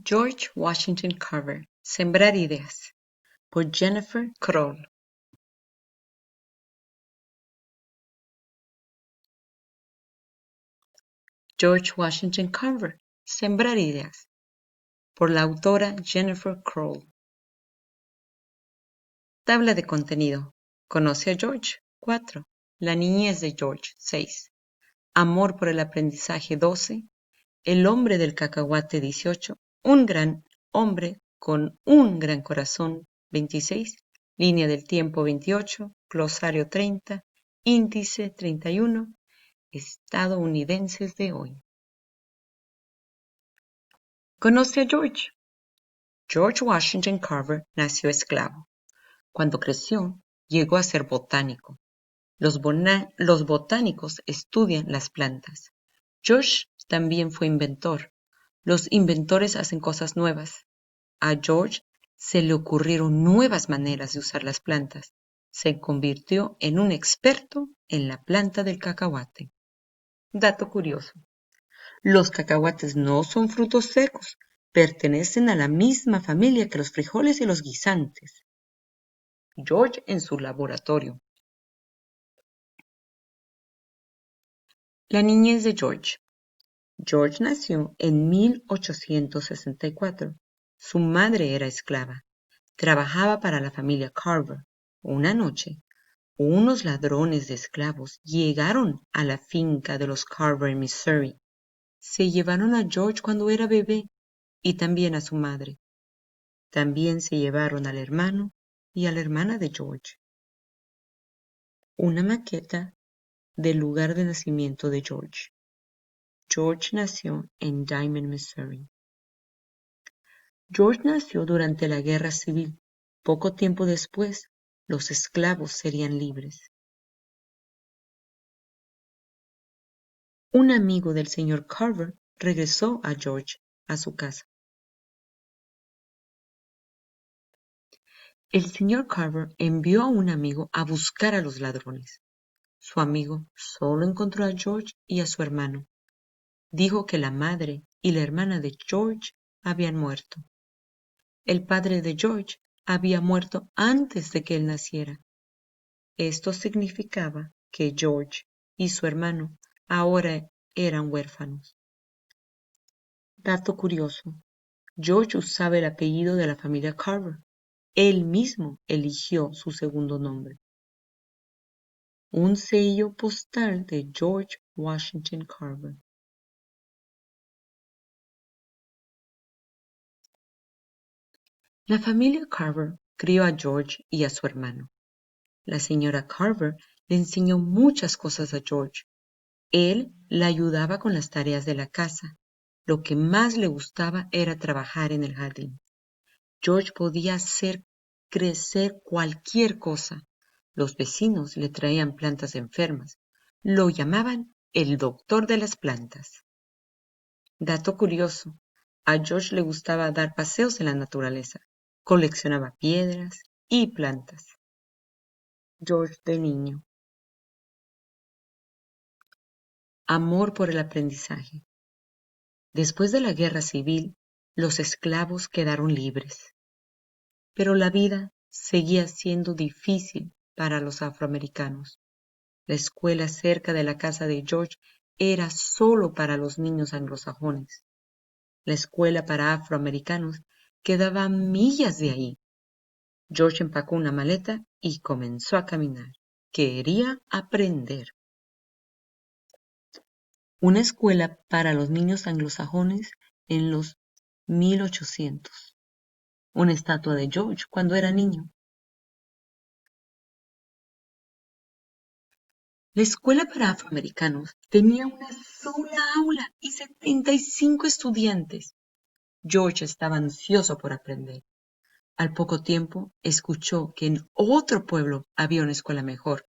George Washington Carver, Sembrar ideas, por Jennifer Kroll. George Washington Carver, Sembrar ideas, por la autora Jennifer Kroll. Tabla de contenido. Conoce a George. 4. La niñez de George. 6. Amor por el aprendizaje. 12. El hombre del cacahuate. 18. Un gran hombre con un gran corazón. 26. Línea del tiempo. 28. Glosario. 30. Índice. 31. Estadounidenses de hoy. Conoce a George. George Washington Carver nació esclavo. Cuando creció, llegó a ser botánico. Los botánicos estudian las plantas. George también fue inventor. Los inventores hacen cosas nuevas. A George se le ocurrieron nuevas maneras de usar las plantas. Se convirtió en un experto en la planta del cacahuate. Dato curioso. Los cacahuates no son frutos secos. Pertenecen a la misma familia que los frijoles y los guisantes. George en su laboratorio. La niñez de George. George nació en 1864. Su madre era esclava. Trabajaba para la familia Carver. Una noche, unos ladrones de esclavos llegaron a la finca de los Carver en Missouri. Se llevaron a George cuando era bebé y también a su madre. También se llevaron al hermano y a la hermana de George. Una maqueta del lugar de nacimiento de George. George nació en Diamond, Missouri. George nació durante la Guerra Civil. Poco tiempo después, los esclavos serían libres. Un amigo del señor Carver regresó a George a su casa. El señor Carver envió a un amigo a buscar a los ladrones. Su amigo solo encontró a George y a su hermano. Dijo que la madre y la hermana de George habían muerto. El padre de George había muerto antes de que él naciera. Esto significaba que George y su hermano ahora eran huérfanos. Dato curioso. George usaba el apellido de la familia Carver. Él mismo eligió su segundo nombre. Un sello postal de George Washington Carver. La familia Carver crió a George y a su hermano. La señora Carver le enseñó muchas cosas a George. Él la ayudaba con las tareas de la casa. Lo que más le gustaba era trabajar en el jardín. George podía hacer crecer cualquier cosa. Los vecinos le traían plantas enfermas. Lo llamaban el doctor de las plantas. Dato curioso. A George le gustaba dar paseos en la naturaleza. Coleccionaba piedras y plantas. George de niño. Amor por el aprendizaje. Después de la Guerra Civil, los esclavos quedaron libres. Pero la vida seguía siendo difícil para los afroamericanos. La escuela cerca de la casa de George era solo para los niños anglosajones. La escuela para afroamericanos quedaba a millas de allí. George empacó una maleta y comenzó a caminar. Quería aprender. Una escuela para los niños anglosajones en los 1800. Una estatua de George cuando era niño. La escuela para afroamericanos tenía una sola aula y 75 estudiantes. George estaba ansioso por aprender. Al poco tiempo, escuchó que en otro pueblo había una escuela mejor.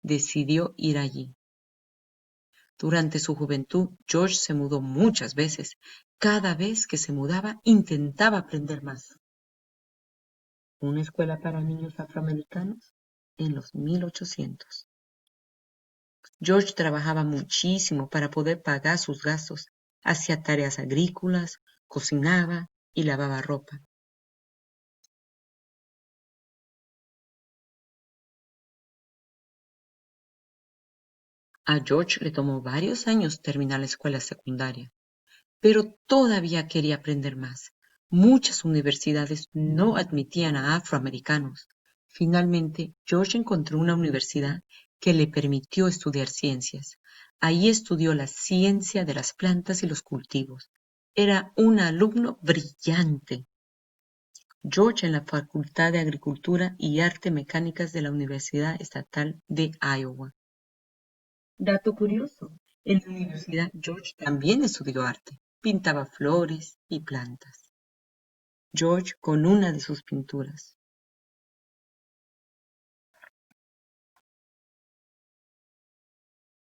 Decidió ir allí. Durante su juventud, George se mudó muchas veces. Cada vez que se mudaba, intentaba aprender más. Una escuela para niños afroamericanos en los 1800. George trabajaba muchísimo para poder pagar sus gastos. Hacía tareas agrícolas, cocinaba y lavaba ropa. A George le tomó varios años terminar la escuela secundaria, pero todavía quería aprender más. Muchas universidades no admitían a afroamericanos. Finalmente, George encontró una universidad que le permitió estudiar ciencias. Allí estudió la ciencia de las plantas y los cultivos. Era un alumno brillante. George en la Facultad de Agricultura y Arte Mecánicas de la Universidad Estatal de Iowa. Dato curioso, en la universidad George también estudió arte. Pintaba flores y plantas. George con una de sus pinturas.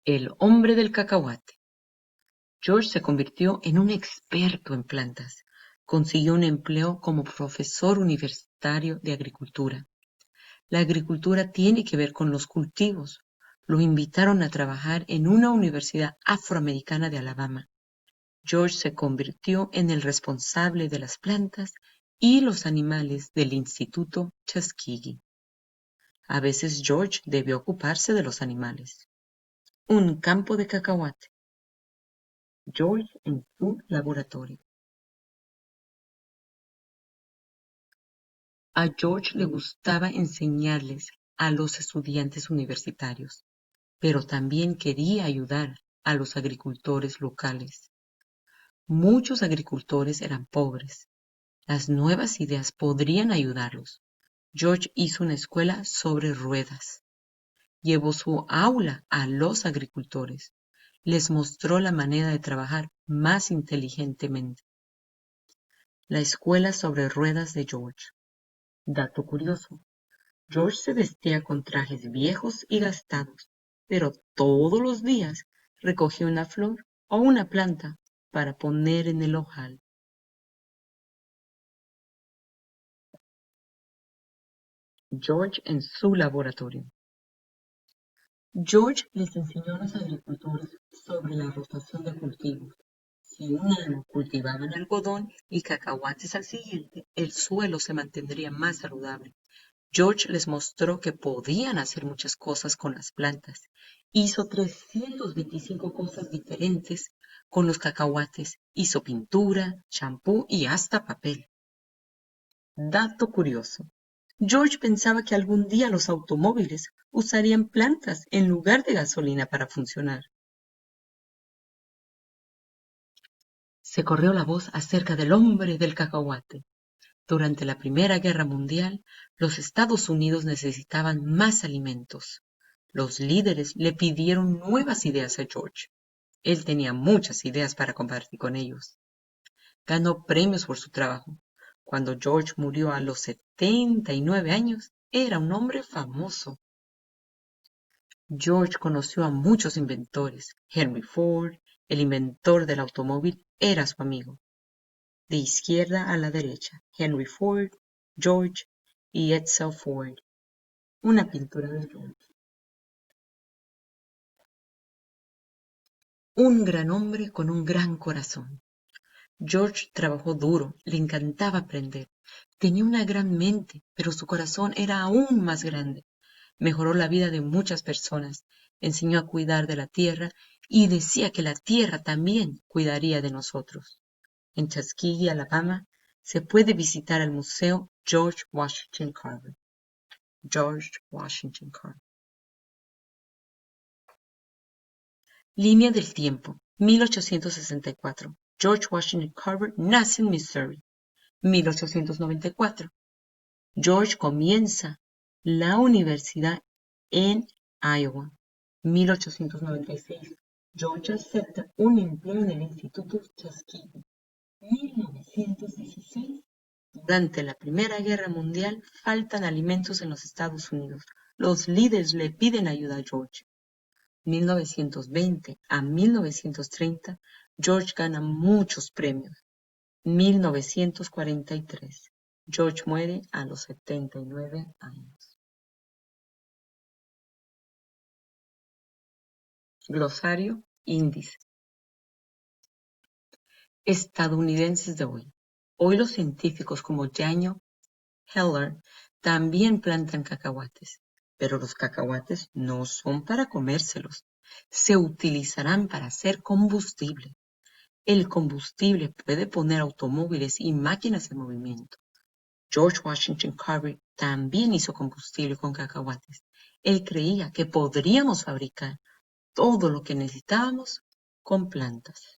El hombre del cacahuate. George se convirtió en un experto en plantas. Consiguió un empleo como profesor universitario de agricultura. La agricultura tiene que ver con los cultivos. Lo invitaron a trabajar en una universidad afroamericana de Alabama. George se convirtió en el responsable de las plantas y los animales del Instituto Tuskegee. A veces George debió ocuparse de los animales. Un campo de cacahuate. George en su laboratorio. A George le gustaba enseñarles a los estudiantes universitarios, pero también quería ayudar a los agricultores locales. Muchos agricultores eran pobres. Las nuevas ideas podrían ayudarlos. George hizo una escuela sobre ruedas. Llevó su aula a los agricultores. Les mostró la manera de trabajar más inteligentemente. La escuela sobre ruedas de George. Dato curioso. George se vestía con trajes viejos y gastados, pero todos los días recogía una flor o una planta para poner en el ojal. George en su laboratorio. George les enseñó a los agricultores sobre la rotación de cultivos. Si un año cultivaban algodón y cacahuates al siguiente, el suelo se mantendría más saludable. George les mostró que podían hacer muchas cosas con las plantas. Hizo 325 cosas diferentes con los cacahuates. Hizo pintura, champú y hasta papel. Dato curioso. George pensaba que algún día los automóviles usarían plantas en lugar de gasolina para funcionar. Se corrió la voz acerca del hombre del cacahuate. Durante la Primera Guerra Mundial, los Estados Unidos necesitaban más alimentos. Los líderes le pidieron nuevas ideas a George. Él tenía muchas ideas para compartir con ellos. Ganó premios por su trabajo. Cuando George murió a los 79 años, era un hombre famoso. George conoció a muchos inventores. Henry Ford, el inventor del automóvil, era su amigo. De izquierda a la derecha, Henry Ford, George y Edsel Ford. Una pintura de George. Un gran hombre con un gran corazón. George trabajó duro, le encantaba aprender. Tenía una gran mente, pero su corazón era aún más grande. Mejoró la vida de muchas personas, enseñó a cuidar de la tierra y decía que la tierra también cuidaría de nosotros. En Tuskegee, Alabama, se puede visitar el Museo George Washington Carver. George Washington Carver. Línea del tiempo. 1864. George Washington Carver nace en Missouri. 1894. George comienza la universidad en Iowa. 1896. George acepta un empleo en el Instituto Tuskegee. 1916. Durante la Primera Guerra Mundial faltan alimentos en los Estados Unidos. Los líderes le piden ayuda a George. 1920 a 1930, George gana muchos premios. 1943, George muere a los 79 años. Glosario, índice. Estadounidenses de hoy. Hoy los científicos como Daniel Heller también plantan cacahuates, pero los cacahuates no son para comérselos. Se utilizarán para hacer combustible. El combustible puede poner automóviles y máquinas en movimiento. George Washington Carver también hizo combustible con cacahuates. Él creía que podríamos fabricar todo lo que necesitábamos con plantas.